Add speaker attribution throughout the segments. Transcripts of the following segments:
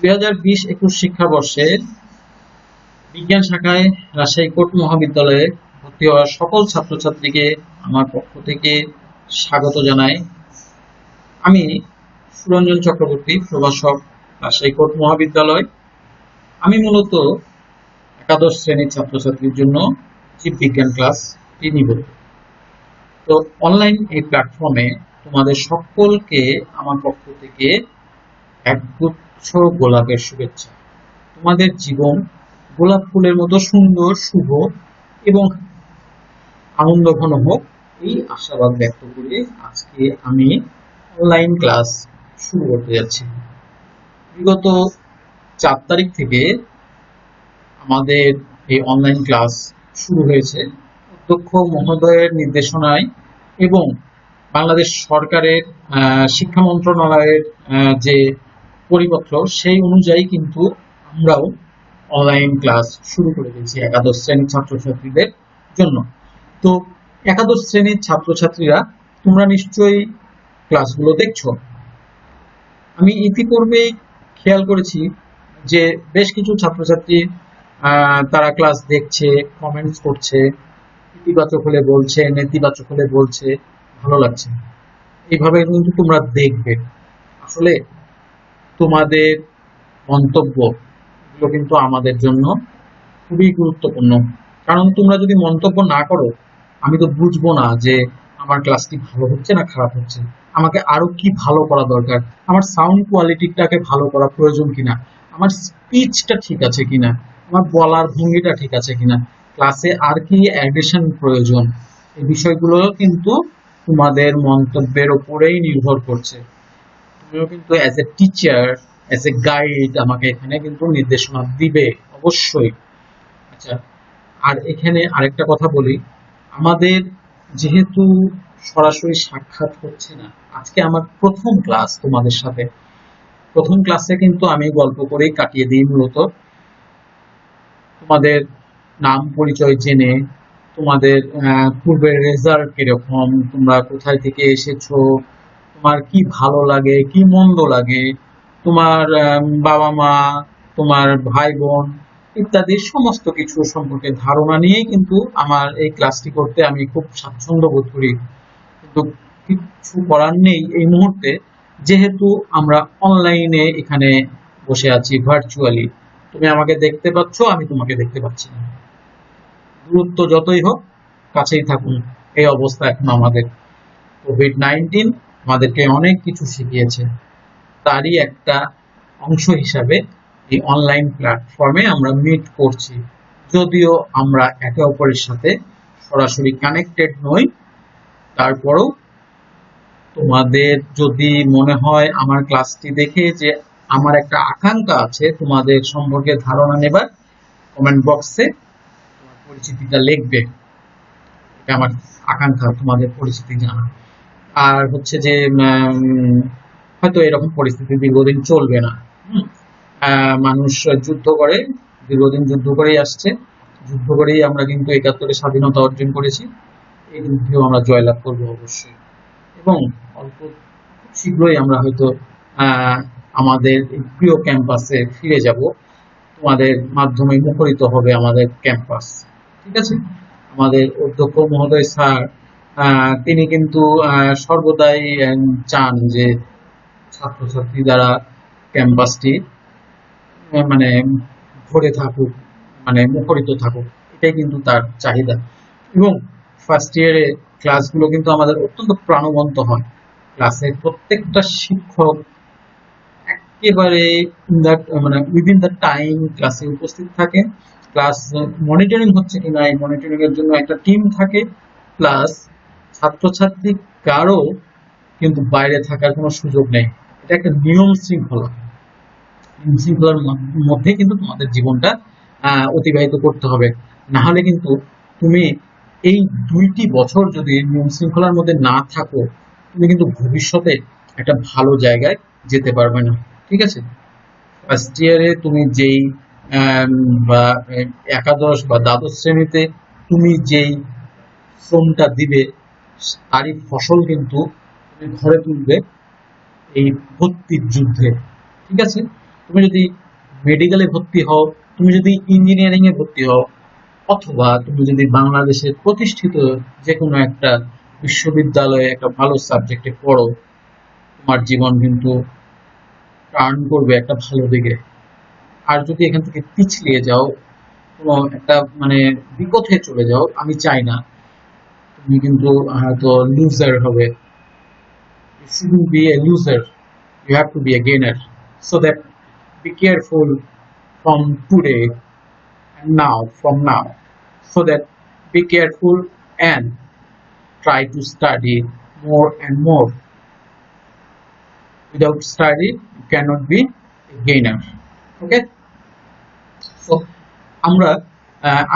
Speaker 1: 2020-21 শিক্ষাবর্ষে বিজ্ঞান শাখায় রাজশাহী কোর্ট মহাবিদ্যালয়ে ভর্তি হওয়া সকল ছাত্রছাত্রীকে আমার পক্ষ থেকে স্বাগত জানাই। আমি সুরঞ্জন চক্রবর্তী, প্রভাষক, রাজশাহী কোর্ট মহাবিদ্যালয়। আমি মূলত একাদশ শ্রেণীর ছাত্রছাত্রীর জন্য জীববিজ্ঞান ক্লাসটি নিব। তো অনলাইন এই প্ল্যাটফর্মে তোমাদের সকলকে আমার পক্ষ থেকে একগুচ্ছ গোলাপের শুভেচ্ছা। তোমাদের জীবন গোলাপ ফুলের মতো সুন্দর, শুভ এবং আনন্দঘন হোক, এই আশাবাদ ব্যক্ত করে আজকে আমি অনলাইন ক্লাস শুরু করতে যাচ্ছি। বিগত 4 তারিখ থেকে আমাদের এই অনলাইন ক্লাস শুরু হয়েছে অধ্যক্ষ মহোদয়ের নির্দেশনায় এবং বাংলাদেশ সরকারের শিক্ষা মন্ত্রণালয়ের যে পরিপত্র সেই অনুযায়ী কিন্তু আমরাও অনলাইন ক্লাস শুরু করে দিয়েছি একাদশ শ্রেণীর ছাত্রছাত্রীদের জন্য। তো একাদশ শ্রেণীর ছাত্রছাত্রীরা তোমরা নিশ্চয়ই ক্লাসগুলো দেখছো। আমি ইতিপূর্বেই খেয়াল করেছি যে বেশ কিছু ছাত্রছাত্রী তারা ক্লাস দেখছে, কমেন্টস করছে, ইতিবাচক হলে বলছে, নেতিবাচক হলে বলছে, ভালো লাগছে। এইভাবে কিন্তু তোমরা দেখবে, আসলে তোমাদের মন্তব্য এগুলো কিন্তু আমাদের জন্য খুবই গুরুত্বপূর্ণ। কারণ তোমরা যদি মন্তব্য না করো, আমি তো বুঝবো না যে আমার ক্লাসটি ভালো হচ্ছে না খারাপ হচ্ছে, আমাকে আরো কি ভালো করা দরকার, আমার সাউন্ড কোয়ালিটিটাকে ভালো করা প্রয়োজন কিনা, আমার স্পিচটা ঠিক আছে কিনা, আমার বলার ভঙ্গিটা ঠিক আছে কিনা, ক্লাসে আর কি অ্যাডিশন প্রয়োজন, এই বিষয়গুলো কিন্তু তোমাদের মন্তব্যের উপরেই নির্ভর করছে। তুমিও কিন্তু as a teacher, as a guide আমাকে এখানে কিন্তু নির্দেশনা দিবে অবশ্যই। আচ্ছা, আর এখানে আরেকটা কথা বলি, আমাদের যেহেতু সরাসরি সাক্ষাৎ হচ্ছে না, আজকে আমার প্রথম ক্লাস তোমাদের সাথে। প্রথম ক্লাসে কিন্তু আমি গল্প করেই কাটিয়ে দিই, মূলত তোমাদের নাম পরিচয় জেনে, তোমাদের পূর্বের রেজাল্ট কিরকম, তোমরা কোথায় থেকে এসেছো, তোমার কি ভালো লাগে কি মন্দ লাগে, তোমার বাবা মা, তোমার ভাই বোন ইত্যাদি সমস্ত কিছু সম্পর্কে ধারণা নিয়েই কিন্তু আমার এই ক্লাসটি করতে আমি খুব স্বাচ্ছন্দ্য বোধ করি। কিন্তু কিছু করার নেই এই মুহূর্তে, যেহেতু আমরা অনলাইনে এখানে বসে আছি ভার্চুয়ালি। তুমি আমাকে দেখতে পাচ্ছ, আমি তোমাকে দেখতে পাচ্ছি না। দূরত্ব যতই হোক, কাছেই থাকুন, এই অবস্থা এখন আমাদের। কোভিড-19 আমাদেরকে অনেক কিছু শিখিয়েছে, তারই একটা অংশ হিসাবে এই অনলাইন প্ল্যাটফর্মে আমরা মিট করছি। যদিও আমরা একে অপরের সাথে সরাসরি কানেক্টেড নই, তারপরেও তোমাদের যদি মনে হয় আমার ক্লাসটি দেখে যে আমার একটা আকাঙ্ক্ষা আছে তোমাদের সম্পর্কে ধারণা নেবার, কমেন্ট বক্সে তোমার পরিচিতিটা লিখবে। এটা আমার আকাঙ্ক্ষা, তোমাদের পরিচিতি জানা। আর হচ্ছে যে হয়তো এরকম পরিস্থিতি দীর্ঘদিন চলবে না। মানুষ যুদ্ধ করে, দীর্ঘদিন যুদ্ধ করেই আসছে, যুদ্ধ করেই আমরা কিন্তু 71-এ স্বাধীনতা অর্জন করেছি। এই যুদ্ধেও আমরা জয়লাভ করবো অবশ্যই, এবং অল্প শীঘ্রই আমরা হয়তো আমাদের প্রিয় ক্যাম্পাসে ফিরে যাব। তোমাদের মাধ্যমে মুখরিত হবে আমাদের ক্যাম্পাস। ঠিক আছে, আমাদের অধ্যক্ষ মহোদয় স্যার তিনি কিন্তু সর্বদাই চান যে ছাত্রছাত্রী দ্বারা ক্যাম্পাসটি মানে ভরে থাকুক, মানে মুখরিত থাকুক, এটাই কিন্তু তার চাহিদা। এবং ফার্স্ট ইয়ারে ক্লাসগুলো কিন্তু আমাদের অত্যন্ত প্রাণবন্ত হয়। ক্লাসের প্রত্যেকটা শিক্ষক একেবারে মানে উইদিন দ্য টাইম ক্লাসে উপস্থিত থাকে। ক্লাস মনিটরিং হচ্ছে কিনা এই মনিটরিং এর জন্য একটা টিম থাকে, প্লাস ছাত্রছাত্রী কারো কিন্তু বাইরে থাকার কোনো সুযোগ নেই। এটা একটা নিয়ম শৃঙ্খলা, নিয়ম শৃঙ্খলার মধ্যে কিন্তু তোমাদের জীবনটা অতিবাহিত করতে হবে। না হলে কিন্তু তুমি এই 2টি বছর যদি নিয়ম শৃঙ্খলার মধ্যে না থাকো, তুমি কিন্তু ভবিষ্যতে একটা ভালো জায়গায় যেতে পারবে না। ঠিক আছে, ফার্স্ট ইয়ারে তুমি যেই বা একাদশ বা দ্বাদশ শ্রেণীতে তুমি যেই শ্রমটা দিবে, তারই ফসল কিন্তু তুমি ঘরে তুলবে এই ভর্তির যুদ্ধে। ঠিক আছে, তুমি যদি মেডিকেলে ভর্তি হও, তুমি যদি ইঞ্জিনিয়ারিং এ ভর্তি হও, অথবা তুমি যদি বাংলাদেশের প্রতিষ্ঠিত যে কোনো একটা বিশ্ববিদ্যালয়ে একটা ভালো সাবজেক্টে পড়ো, তোমার জীবন কিন্তু টার্ন করবে একটা ভালো দিকে। আর যদি এখান থেকে পিছলিয়ে যাও, কোনো একটা মানে বিপথে চলে যাও, আমি চাই না, তুমি কিন্তু হয়তো লুজার হবে। You shouldn't be a loser, you have to be a gainer. So that be careful from today and now, so that be careful and try to study more and more. Without study you cannot be a gainer. Okay, so আমরা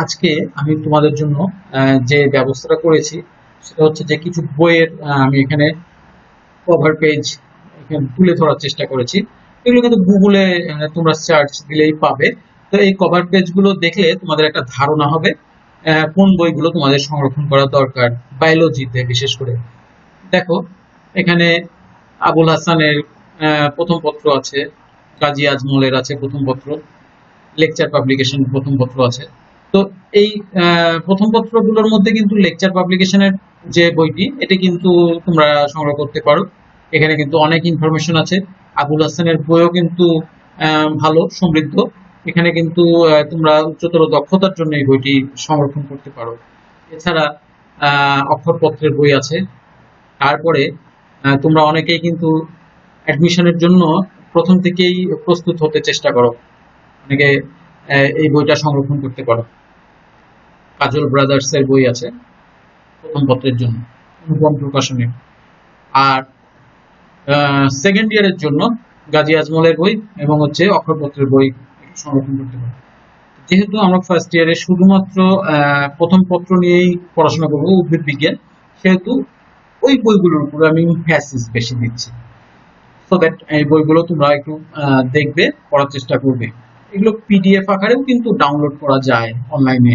Speaker 1: আজকে আমি তোমাদের জন্য যে ব্যবস্থাটা করেছি সেটা হচ্ছে যে কিছু বইয়ের আমি এখানে কভার পেজ এখানে তুলে ধরার চেষ্টা করেছি। এগুলো কিন্তু গুগলে তোমরা সার্চ দিলেই পাবে। তো এই কভার পেজগুলো দেখলে তোমাদের একটা ধারণা হবে কোন বইগুলো তোমাদের সংরক্ষণ করা দরকার, বায়োলজিতে বিশেষ করে। দেখো এখানে আবুল হাসানের প্রথম পত্র আছে, কাজী আজমলের আছে প্রথম পত্র, লেকচার পাবলিকেশন প্রথম পত্র আছে। তো এই প্রথম পত্রগুলোর মধ্যে কিন্তু লেকচার পাবলিকেশনের যে বইটি, এটি কিন্তু তোমরা সংগ্রহ করতে পারো। এখানে কিন্তু অনেক ইনফরমেশন আছে। আবুল হাসানের বইও কিন্তু ভালো সমৃদ্ধ। এখানে কিন্তু তোমরা উচ্চতর দক্ষতার জন্য এই বইটি সংরক্ষণ করতে পারো। এছাড়া অক্ষরপত্রের বই আছে। তারপরে তোমরা অনেকেই কিন্তু অ্যাডমিশনের জন্য প্রথম থেকেই প্রস্তুত হতে চেষ্টা করো, অনেকে এই বইটা সংরক্ষণ করতে পারো। কাজল ব্রাদার্স এর বই আছে প্রথম পত্রের জন্য, অনুপম প্রকাশনের। আর সেকেন্ড ইয়ারের জন্য গাজী আজমলের বই এবং হচ্ছে অক্ষরপত্রের বই সংরক্ষণ করতে পারো। যেহেতু আমরা ফার্স্ট ইয়ারে শুধুমাত্র প্রথম পত্র নিয়েই পড়াশোনা করবো, উদ্ভিদ বিজ্ঞান, সেহেতু ওই বইগুলোর উপরে আমি ফ্যাসিস বেশি দিচ্ছি। সো দ্যাট এই বইগুলো তোমরা একটু দেখবে, পড়ার চেষ্টা করবে। এগুলো পিডিএফ আকারেও কিন্তু ডাউনলোড করা যায় অনলাইনে,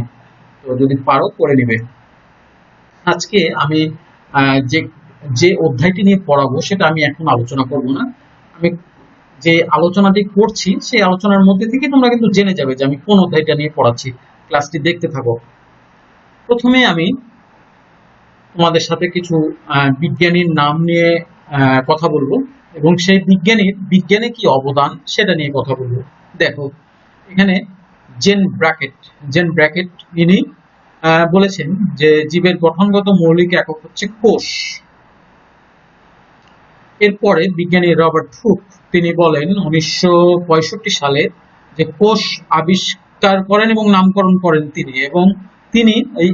Speaker 1: তো যদি পারো করে নিবে। আজকে আমি যে যে অধ্যায়টি নিয়ে পড়াবো সেটা আমি এখন আলোচনা করব না। আমি যে আলোচনাটি করছি সেই আলোচনার মধ্যে থেকে তোমরা কিন্তু জেনে যাবে যে আমি কোন অধ্যায়টা নিয়ে পড়াচ্ছি। ক্লাসটি দেখতে থাকো। প্রথমে আমি তোমাদের সাথে কিছু বিজ্ঞানীর নাম নিয়ে কথা বলবো এবং সেই বিজ্ঞানে কি অবদান সেটা নিয়ে কথা বলবো। দেখো এখানে জেন ব্র্যাকেট ইনি বলেছেন যে জীবের গঠনগত মৌলিক একক হচ্ছে কোষ। এরপরে বিজ্ঞানী রবার্ট হুক তিনি বলেন 1965 সালে যে কোষ আবিষ্কার করেন এবং নামকরণ করেন তিনি, এবং তিনি এই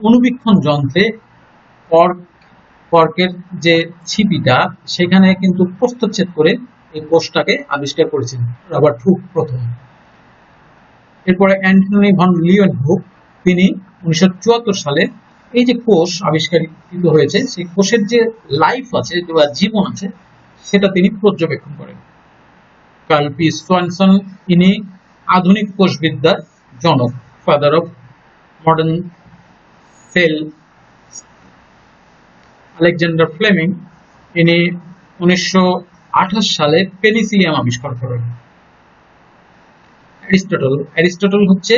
Speaker 1: অণুবীক্ষণ যন্ত্রে কর্কের যে ছিপিটা সেখানে কিন্তু প্রস্থচ্ছেদ করে এই কোষটাকে আবিষ্কার করেছেন রবার্ট হুক প্রথম। এরপরে অ্যান্টনি ভন লিউয়েনহুক তিনি 1974 সালে এই যে কোষ আবিষ্কারিত হয়েছে সেই কোষের যে লাইফ আছে বা জীবন আছে সেটা তিনি পর্যবেক্ষণ করেন। কার্ল পি সোয়ানসন ইনি আধুনিক কোষবিদ্যার জনক, father of modern cell. Alexander Fleming ইনি 1928 সালে পেনিসিলিয়াম আবিষ্কার করেন। অ্যারিস্টটল হচ্ছে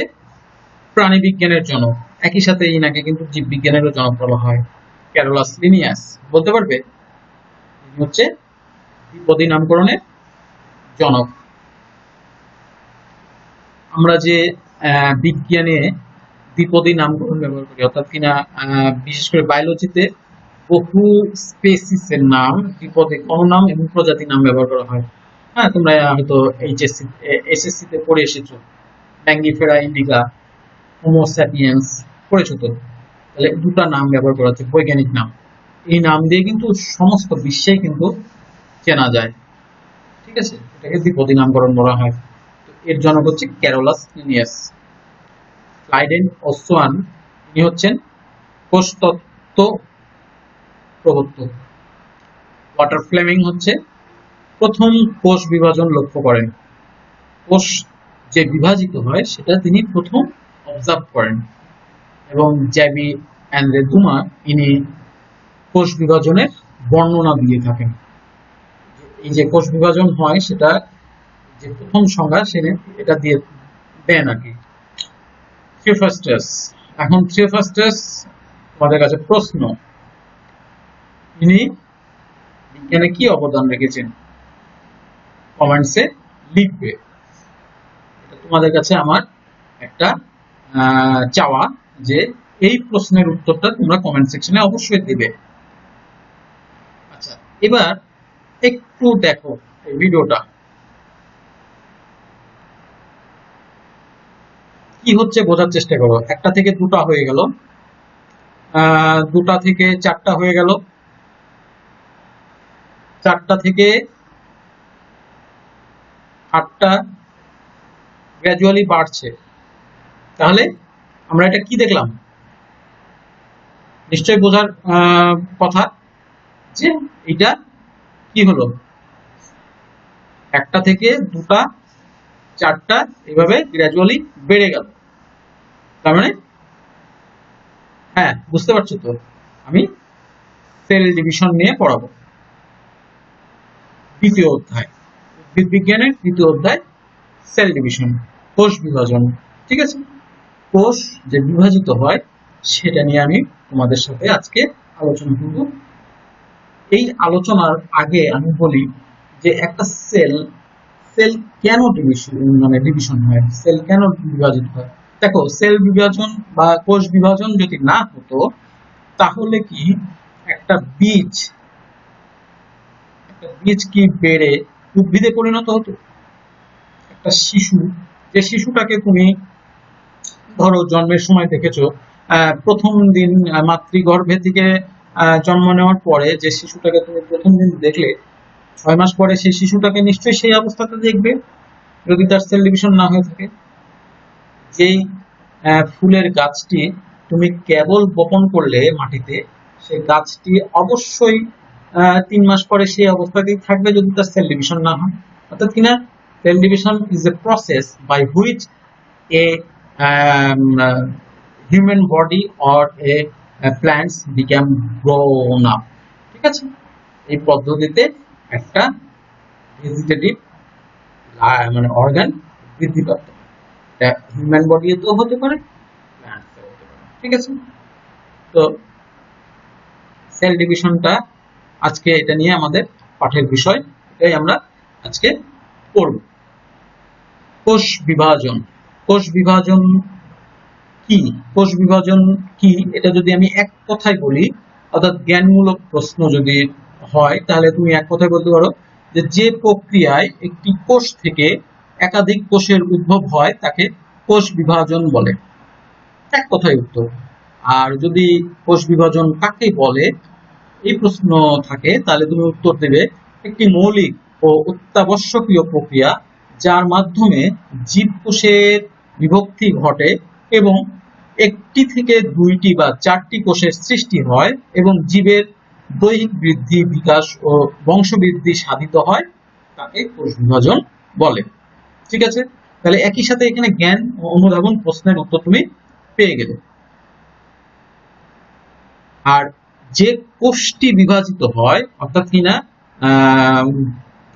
Speaker 1: প্রাণী বিজ্ঞানের জনক, একই সাথে ইনাকে কিন্তু জীববিজ্ঞানেরও জনক বলা হয়। ক্যারোলাস লিনিয়াস বলতে পারবে, ইনি হচ্ছে দ্বিপদী নামকরণের জনক। আমরা যে বিজ্ঞানে দ্বিপদী নামকরণ ব্যবহার করি, অর্থাৎ কিনা বিশেষ করে বায়োলজিতে বহু স্পেসিসের নাম দ্বিপদী অনুনাম এবং প্রজাতি নাম ব্যবহার করা হয়। হ্যাঁ, তোমরা হয়তো এসএসসি তে পড়ে এসেছো, ম্যাঙ্গিফেরা ইন্ডিকা, হোমো স্যাপিয়েন্স পড়েছো তো। তাহলে দুটো নাম ব্যবহার করা হচ্ছে বৈজ্ঞানিক নাম। এই নাম দিয়ে কিন্তু সমস্ত বিশ্বে কিন্তু চেনা যায়, ঠিক আছে, এটাকে দ্বিপদী নামকরণ বলা হয়। এর জনক হচ্ছে ক্যারোলাস লিনিয়াস। ক্লাইডেন ওসওয়ান ইনি হচ্ছেন কোষতত্ত্ব প্রবর্তক। ওয়াটার ফ্লেমিং হচ্ছে প্রথম কোষ বিভাজন লক্ষ্য করেন। কোষ যে বিভাজিত হয় সেটা তিনি প্রথম অবজার্ভ করেন। এবং জ্যাবি অ্যান্দ্রেদুমা ইনি কোষ বিভাজনের বর্ণনা দিয়ে থাকেন। এই যে কোষ বিভাজন হয় সেটা যে প্রথম সংজ্ঞা সে এটা দিয়ে দেন আর কি। থিওফ্রাস্টাস। এখন থিওফ্রাস্টাস তোমাদের কাছে প্রশ্ন, তিনি বিজ্ঞানে কি অবদান রেখেছেন কমেন্টসে লিখবে। এটা তোমাদের কাছে আমার একটা চাওয়া যে এই প্রশ্নের উত্তরটা তোমরা কমেন্ট সেকশনে অবশ্যই দিবে। আচ্ছা, এবার একটু দেখো এই ভিডিওটা কি হচ্ছে বোঝার চেষ্টা করো। একটা থেকে দুটা হয়ে গেল, দুটা থেকে চারটা হয়ে গেল, চারটা থেকে আটটা গ্র্যাজুয়ালি বাড়ছে। তাহলে আমরা এটা কি দেখলাম, নিশ্চয়ই বোঝার কথা যে এটা কি হলো, একটা থেকে দুটা চারটা এভাবে গ্র্যাজুয়ালি বেড়ে গেল। তার মানে হ্যাঁ, বুঝতে পারছো তো, আমি সেল ডিভিশন নিয়ে পড়াবো দ্বিতীয় অধ্যায়, উদ্ভিদ বিজ্ঞানের দ্বিতীয় অধ্যায়, সেল ডিভিশন, কোষ বিভাজন। ঠিক আছে, কোষ যে বিভাজিত হয় সেটা নিয়ে আমি তোমাদের সাথে আজকে আলোচনা করব। এই আলোচনার আগে আমি বলি যে একটা সেল সেল কেন ডিভিশন হয়, সেল কেন বিভাজিত হয়। দেখো, সেল বিভাজন বা কোষ বিভাজন যদি না হতো তাহলে কি একটা বীজ কি বেড়ে উদ্ভিদে পরিণত হতো। একটা শিশু, যে শিশুটাকে তুমি ধরো জন্মের সময় দেখেছো, প্রথম দিন মাতৃগর্ভে থেকে জন্ম নেওয়ার পরে যে শিশুটাকে তুমি প্রথম দিন দেখলে, 6 মাস পরে সেই শিশুটাকে নিশ্চয়ই সেই অবস্থাতে দেখবে যদি তার সেল ডিভিশন না হয়ে থাকে। যেই ফুলের গাছটি তুমি কেবল বপন করলে মাটিতে, সেই গাছটি অবশ্যই 3 মাস পরে সেই অবস্থাতেই থাকবে যদি তার সেল ডিভিশন না হয়। অর্থাৎ কিনা cell division is a process by which a human body or a plants become grown up। ঠিক আছে, এই পদ্ধতিতে একটা ভেজিটেটিভ মানে অর্গান বৃদ্ধি প্রাপ্ত হয়। এটা হিউম্যান বডিতেও হতে পারে, প্ল্যান্টসেও হতে পারে। ঠিক আছে, তো সেল ডিভিশনটা আজকে এটা নিয়ে আমাদের পাঠের বিষয়, এটাই আমরা আজকে পড়ব। কোষ বিভাজন, কোষ বিভাজন কি, কোষ বিভাজন কি এটা যদি আমি এক কথায় বলি, অর্থাৎ জ্ঞানমূলক প্রশ্ন যদি হয় তাহলে তুমি এক কথায় বলতে পারো যে যে প্রক্রিয়ায় একটি কোষ থেকে একাধিক কোষের উদ্ভব হয় তাকে কোষ বিভাজন বলে। এক কথায় উত্তর। আর যদি কোষ বিভাজন কাকে বলে এই প্রশ্ন থাকে তাহলে তুমি উত্তর দেবে একটি মৌলিক ও অত্যাবশ্যকীয় প্রক্রিয়া যার মাধ্যমে জীবকোষের বিভক্তি ঘটে এবং একটি থেকে দুইটি বা চারটি কোষের সৃষ্টি হয় এবং জীবের দৈহিক বৃদ্ধি, বিকাশ ও বংশবৃদ্ধি সাধিত হয়, তাকে কোষ বিভাজন বলে। ঠিক আছে, তাহলে একই সাথে এখানে জ্ঞান ও অনুধাবন প্রশ্নের উত্তর তুমি পেয়ে গেলে। আর যে কোষটি বিভাজিত হয়, অর্থাৎ কিনা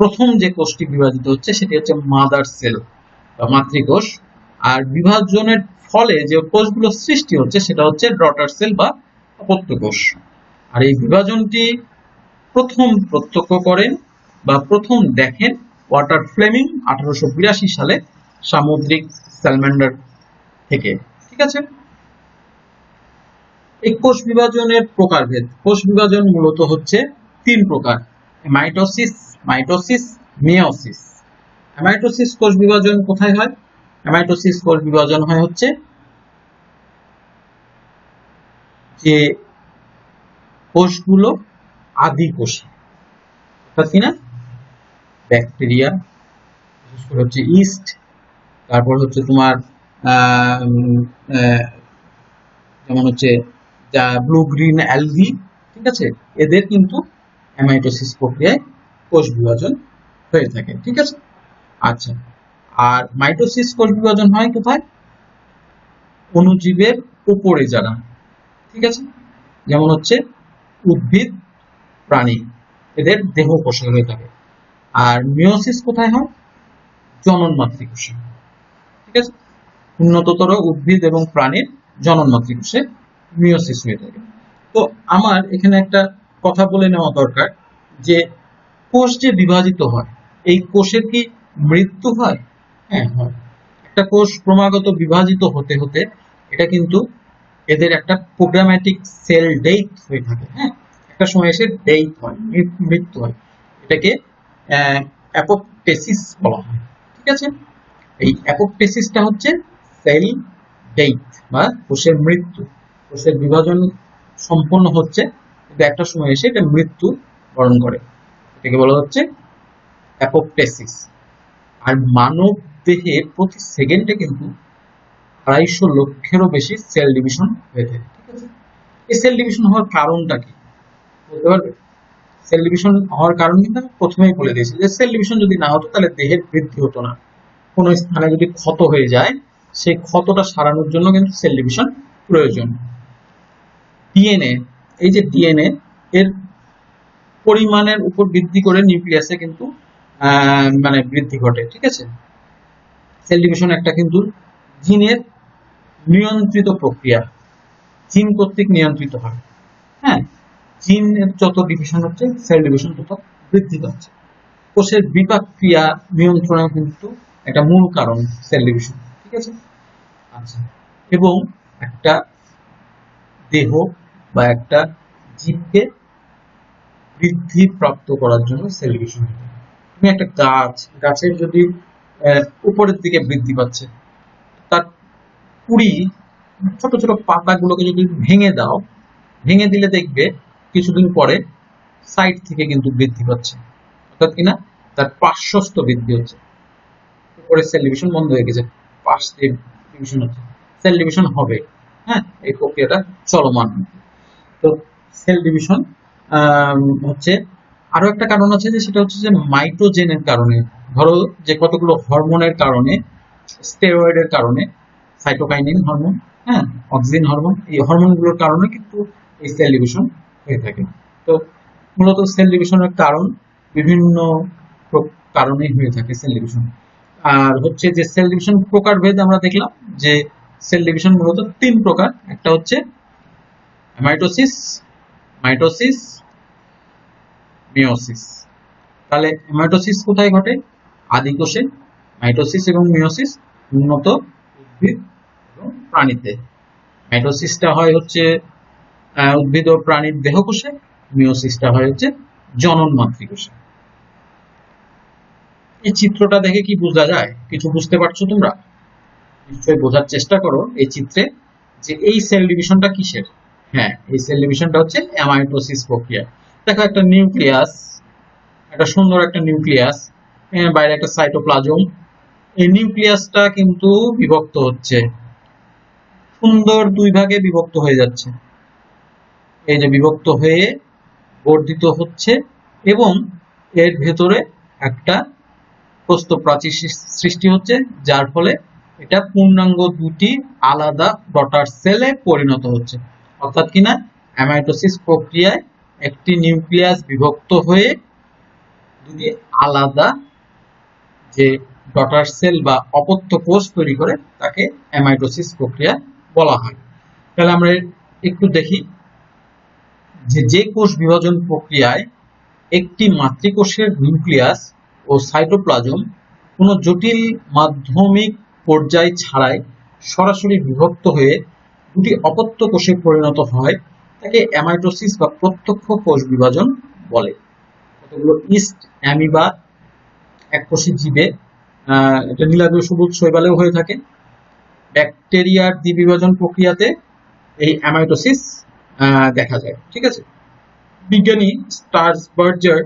Speaker 1: প্রথম যে কোষটি বিভাজিত হচ্ছে সেটি হচ্ছে মাদার সেল বা মাতৃকোষ, আর বিভাজনের ফলে যে কোষগুলো সৃষ্টি হচ্ছে সেটা হচ্ছে ডটার সেল বা অপত্য কোষ। আর এই বিভাজনটি প্রথম প্রত্যক্ষ করেন বা প্রথম দেখেন ওয়াটার ফ্লেমিং 1882 সালে সামুদ্রিক স্যালমান্ডার থেকে। ঠিক আছে, এই কোষ বিভাজনের প্রকারভেদ, কোষ বিভাজন মূলত হচ্ছে 3 প্রকার: মাইটোসিস, মেয়োসিস। মাইটোসিস কোষ বিভাজন কোথায় হয়? মাইটোসিস কোষ বিভাজন হয় হচ্ছে যে কোষগুলো আদি কোষে, অর্থাৎ কিনা ব্যাকটেরিয়া, বিশেষ করে হচ্ছে ইস্ট, তারপর হচ্ছে তোমার যেমন হচ্ছে ব্লু গ্রিন অ্যালগি। ঠিক আছে, এদের কিন্তু মাইটোসিস প্রক্রিয়ায় কোষ বিভাজন হয়ে থাকে। ঠিক আছে, আচ্ছা, আর মাইটোসিস কোষ বিভাজন হয় কোথায়? অণুজীবের উপরে যারা, ঠিক আছে, যেমন হচ্ছে উদ্ভিদ, প্রাণী, এদের দেহ কোষে হয়ে থাকে। আর মিওসিস কোথায় হয়? জনন মাতৃকোষে। ঠিক আছে, উন্নততর উদ্ভিদ এবং প্রাণীর জনন মাতৃকোষে মিওসিস হয়ে থাকে। তো আমার এখানে একটা কথা বলে নেওয়া দরকার যে কোষ যে বিভাজিত হয়, এই কোষের কি মৃত্যু হয়? হ্যাঁ, হয়। একটা কোষ ক্রমাগত বিভাজিত হতে হতে এটা কিন্তু এদের একটা প্রোগ্রামেটিক সেল ডেথ হয়ে থাকে। হ্যাঁ, একটা সময় এসে ডেথ হয়, মৃত্যু হয়, এটাকে অ্যাপোপ্টেসিস বলা হয়। ঠিক আছে, এই অ্যাপোপ্টেসিসটা হচ্ছে সেল ডেথ বা কোষের মৃত্যু। কোষের বিভাজন সম্পন্ন হচ্ছে কিন্তু একটা সময় এসে এটা মৃত্যু বরণ করে, এটাকে বলা হচ্ছে অ্যাপোপ্টেসিস। আর মানব দেহে প্রতি সেকেন্ডে কিন্তু 250 লক্ষেরও বেশি সেল ডিভিশন হয়ে থাকে। ঠিক আছে, এই সেল ডিভিশন হওয়ার কারণটা কি বলতে পারবে? সেল ডিভিশন হওয়ার কারণ কিন্তু আমি প্রথমেই বলে দিয়েছি যে সেল ডিভিশন যদি না হতো তাহলে দেহের বৃদ্ধি হতো না। কোনো স্থানে যদি ক্ষত হয়ে যায় সেই ক্ষতটা সারানোর জন্য কিন্তু সেল ডিভিশন প্রয়োজন। ডিএনএ, এই যে ডিএনএ এর পরিমাণের উপর ভিত্তি করে নিউক্লিয়াসে কিন্তু মানে বৃদ্ধি ঘটে। ঠিক আছে, সেল ডিভিশন একটা কিন্তু জিনের নিয়ন্ত্রিত প্রক্রিয়া, জিন কর্তৃক নিয়ন্ত্রিত হয়। হ্যাঁ, জিনের যত ডিভিশন হচ্ছে সেল ডিভিশন তত বৃদ্ধি পাচ্ছে। কোষের বিপাক ক্রিয়া নিয়ন্ত্রণের কিন্তু একটা মূল কারণ সেল ডিভিশন। ঠিক আছে, আচ্ছা, এবং একটা দেহ বা একটা জীবকে বৃদ্ধি প্রাপ্ত করার জন্য সেল ডিভিশন হতে হয়। তুমি একটা গাছের যদি উপরের দিকে বৃদ্ধি পাচ্ছে, তার কুড়ি ছোট ছোট পাতাগুলোকে যদি ভেঙে দাও, ভেঙে দিলে দেখবে কিছুদিন পরে সাইড থেকে কিন্তু বৃদ্ধি পাচ্ছে, অর্থাৎ কিনা তার পার্শ্বস্থ বৃদ্ধি হচ্ছে। উপরে সেল ডিভিশন বন্ধ হয়ে গেছে, পাশ দিয়ে ডিভিশন হচ্ছে, সেল ডিভিশন হবে। হ্যাঁ, এই প্রক্রিয়াটা চলমান। তো সেল ডিভিশন হচ্ছে আরো একটা কারণ আছে, যে সেটা হচ্ছে যে মাইটোজেনের কারণে। ধরো যে কতগুলো হরমোনের কারণে, স্টেরয়েডের কারণে, সাইটোকাইনিন হরমোন, হ্যাঁ, অক্সিন হরমোন, এই হরমোনগুলোর কারণে কিন্তু এই সেল ডিভিশন হয়ে থাকে। তো মূলত সেল ডিভিশনের কারণ বিভিন্ন কারণে হয়ে থাকে সেল ডিভিশন। আর হচ্ছে যে সেল ডিভিশন প্রকারভেদ আমরা দেখলাম যে সেল ডিভিশন মূলত 3 প্রকার। একটা হচ্ছে মাইটোসিস, মাইটোসিস, মিওসিস। তাহলে মাইটোসিস কোথায় ঘটে? আদি কোষে। মাইটোসিস এবং মিওসিস উন্নত উদ্ভিদ এবং প্রাণীতে। মাইটোসিসটা হয় হচ্ছে উদ্ভিদ ও প্রাণীর দেহকোষে, মিওসিসটা হয় হচ্ছে জনন মাতৃকোষে। এই চিত্রটা দেখে কি বোঝা যায়? কিছু বুঝতে পারছো তোমরা? নিশ্চয়ই বোঝার চেষ্টা করো এই চিত্রে যে এই সেল ডিভিশনটা কিসের। হ্যাঁ, এই সেল ডিভিশনটা হচ্ছে অ্যামাইটোসিস প্রক্রিয়া। দেখো একটা নিউক্লিয়াস, একটা সুন্দর একটা নিউক্লিয়াস, বাইরে একটা সাইটোপ্লাজম। এই নিউক্লিয়াসটা কিন্তু বিভক্ত হচ্ছে, সুন্দর 2 ভাগে বিভক্ত হয়ে যাচ্ছে। এই যে বিভক্ত হয়ে বর্ধিত হচ্ছে এবং এর ভেতরে একটা প্রস্থপ্রাচীর সৃষ্টি হচ্ছে, যার ফলে এটা পূর্ণাঙ্গ 2টি আলাদা ডটার সেলে পরিণত হচ্ছে। অর্থাৎ কিনা অ্যামাইটোসিস প্রক্রিয়ায় একটি নিউক্লিয়াস বিভক্ত হয়ে 2টি আলাদা যে ডটার সেল বা অপত্য কোষ তৈরি করে তাকে অ্যামাইটোসিস প্রক্রিয়া বলা হয়। তাহলে আমরা একটু দেখি যে কোষ বিভাজন প্রক্রিয়ায় একটি মাতৃকোষের নিউক্লিয়াস ও সাইটোপ্লাজম কোনো জটিল মাধ্যমিক পর্যায় ছাড়াই সরাসরি বিভক্ত হয়ে 2টি অপত্য কোষে পরিণত হয়, তাকে অ্যামাইটোসিস বা প্রত্যক্ষ কোষ বিভাজন বলে। কতগুলো ইস্ট অ্যামিবা এককোষী জীবে, এটা নীলাদ্রি সবুজ শৈবালেও হয়ে থাকে। ব্যাকটেরিয়ার দ্বিবিভাজন প্রক্রিয়াতে এই অ্যামাইটোসিস দেখা যায়। ঠিক আছে, বিজ্ঞানী স্টার্সবার্জার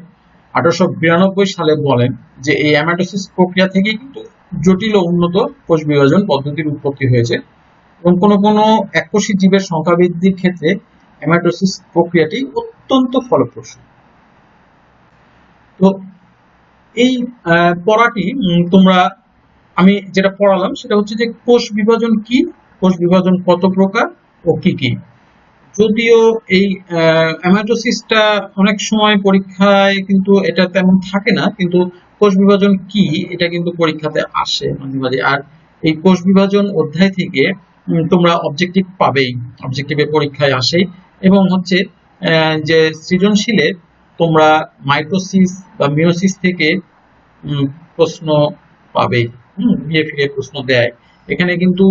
Speaker 1: 1892 সালে বলেন যে এই অ্যামাইটোসিস প্রক্রিয়া থেকে কিন্তু জটিল ও উন্নত কোষ বিভাজন পদ্ধতির উৎপত্তি হয়েছে এবং কোনো কোনো এককোষী জীবের সংখ্যা বৃদ্ধির ক্ষেত্রে অ্যামাইটোসিস প্রক্রিয়াটি অত্যন্ত ফলপ্রসূ। তো এই পড়াটি তোমরা, আমি যেটা পড়ালাম সেটা হচ্ছে যে কোষ বিভাজন কি, কোষ বিভাজন কত প্রকার ও কি কি। যদিও এই অ্যামাইটোসিসটা অনেক সময় পরীক্ষায় কিন্তু এটা তেমন থাকে না, কিন্তু কোষ বিভাজন কি এটা কিন্তু পরীক্ষাতে আসে মাঝে মাঝে। আর এই কোষ বিভাজন অধ্যায় থেকে তোমরা অবজেক্টিভ পাবেই, অবজেক্টিভের পরীক্ষায় আসে। এবং হচ্ছে যে সৃজনশীলে তোমরা মাইটোসিস বা মিওসিস থেকে প্রশ্ন পাবে, ঘুরিয়ে ফিরে প্রশ্ন দেয়। এখানে কিন্তু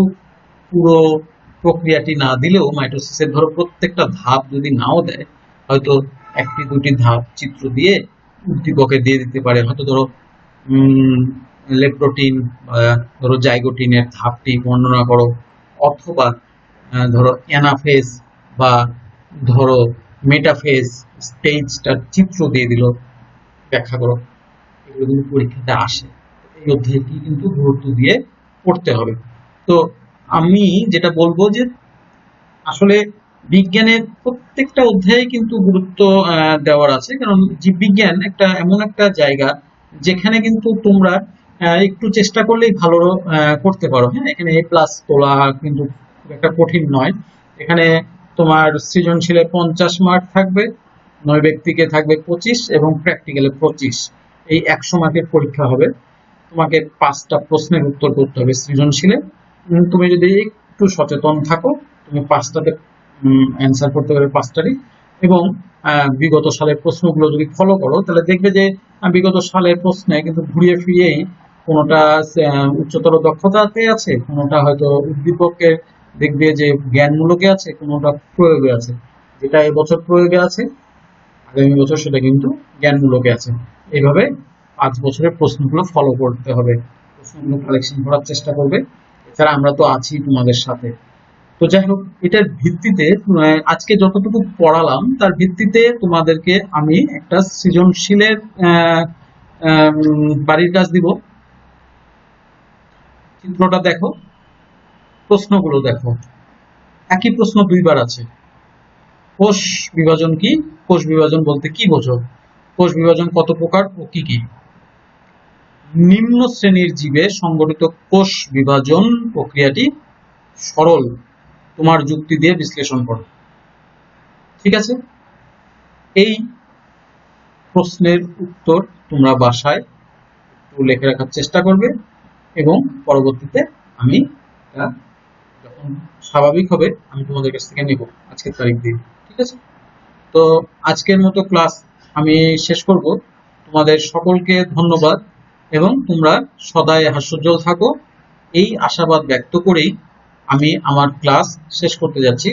Speaker 1: পুরো প্রক্রিয়াটি না দিলেও মাইটোসিসের ধরো প্রত্যেকটা ধাপ যদি নাও দেয়, হয়তো একটি দুটি ধাপ চিত্র দিয়ে উদ্দীপকে দিয়ে দিতে পারে। হয়তো ধরো লেপ্টোটিন ধরো জাইগোটিনের ধাপটি বর্ণনা করো, অথবা ধরো অ্যানাফেজ বা ধরো মেটাফেজ স্টেজটার চিত্র দিয়ে দিল, ব্যাখ্যা করো। এগুলো কিন্তু পরীক্ষাতে আসে। এই অধ্যায়টি কিন্তু গুরুত্ব দিয়ে পড়তে হবে। তো আমি যেটা বলবো যে আসলে বিজ্ঞানের প্রত্যেকটা অধ্যায়ে কিন্তু গুরুত্ব দেওয়ার আছে, কারণ জীববিজ্ঞান এমন একটা জায়গা যেখানে কিন্তু তোমরা একটু চেষ্টা করলেই ভালো করতে পারো। হ্যাঁ, এখানে A+ তোলা কিন্তু খুব একটা কঠিন নয়। এখানে তোমার সৃজনশীলে 50 মার্ক থাকবে, নৈর্ব্যক্তিকে থাকবে 25 এবং প্র্যাকটিক্যালে 25। এই 100 মার্কের পরীক্ষা হবে। তোমাকে 5টা প্রশ্নের উত্তর করতে হবে সৃজনশীলে। তুমি যদি একটু সচেতন থাকো, তুমি 5টাতে অ্যান্সার করতে পারবে, 5টারই। এবং বিগত সালের প্রশ্নগুলো যদি ফলো করো, তাহলে দেখবে যে বিগত সালের প্রশ্নে কিন্তু ঘুরিয়ে ফিরিয়েই কোনোটা উচ্চতর দক্ষতাতে আছে, কোনোটা হয়তো উদ্দীপকে দেখবে যে জ্ঞানমূলকে আছে, কোনোটা প্রয়োগে আছে। যেটা এবছর প্রয়োগে আছে, আগামী বছর সেটা কিন্তু জ্ঞানমূলকে আছে। এইভাবে 5 বছরের প্রশ্নগুলো ফলো করতে হবে, প্রশ্নগুলো কালেকশন করার চেষ্টা করবে। এছাড়া আমরা তো আছি তোমাদের সাথে। তো যাই হোক, এটার ভিত্তিতে আজকে যতটুকু পড়ালাম তার ভিত্তিতে তোমাদেরকে আমি একটা সৃজনশীলের বাড়ির কাজ দিব। চিত্রটা দেখো, প্রশ্নগুলো দেখো। একই প্রশ্ন 2বার আছে। কোষ বিভাজন কি? কোষ বিভাজন বলতে কি বোঝো? কোষ বিভাজন কত প্রকার ও কি কি? নিম্ন শ্রেণীর জীবে সংঘটিত কোষ বিভাজন প্রক্রিয়াটি সরল, তোমার যুক্তি দিয়ে বিশ্লেষণ করো। ঠিক আছে, এই প্রশ্নের উত্তর তোমরা বাসায় একটু লিখে রাখার চেষ্টা করবে, এবং পরবর্তীতে আমি যখন স্বাভাবিক হবে আমি তোমাদের কাছ থেকে নেব আজকের তারিখ দিয়ে। ঠিক আছে, তো আজকের মতো ক্লাস আমি শেষ করব। তোমাদের সকলকে ধন্যবাদ, এবং তোমরা সদাই হাস্যোজ্জ্বল থাকো, এই আশাবাদ ব্যক্ত করেই আমি আমার ক্লাস শেষ করতে যাচ্ছি।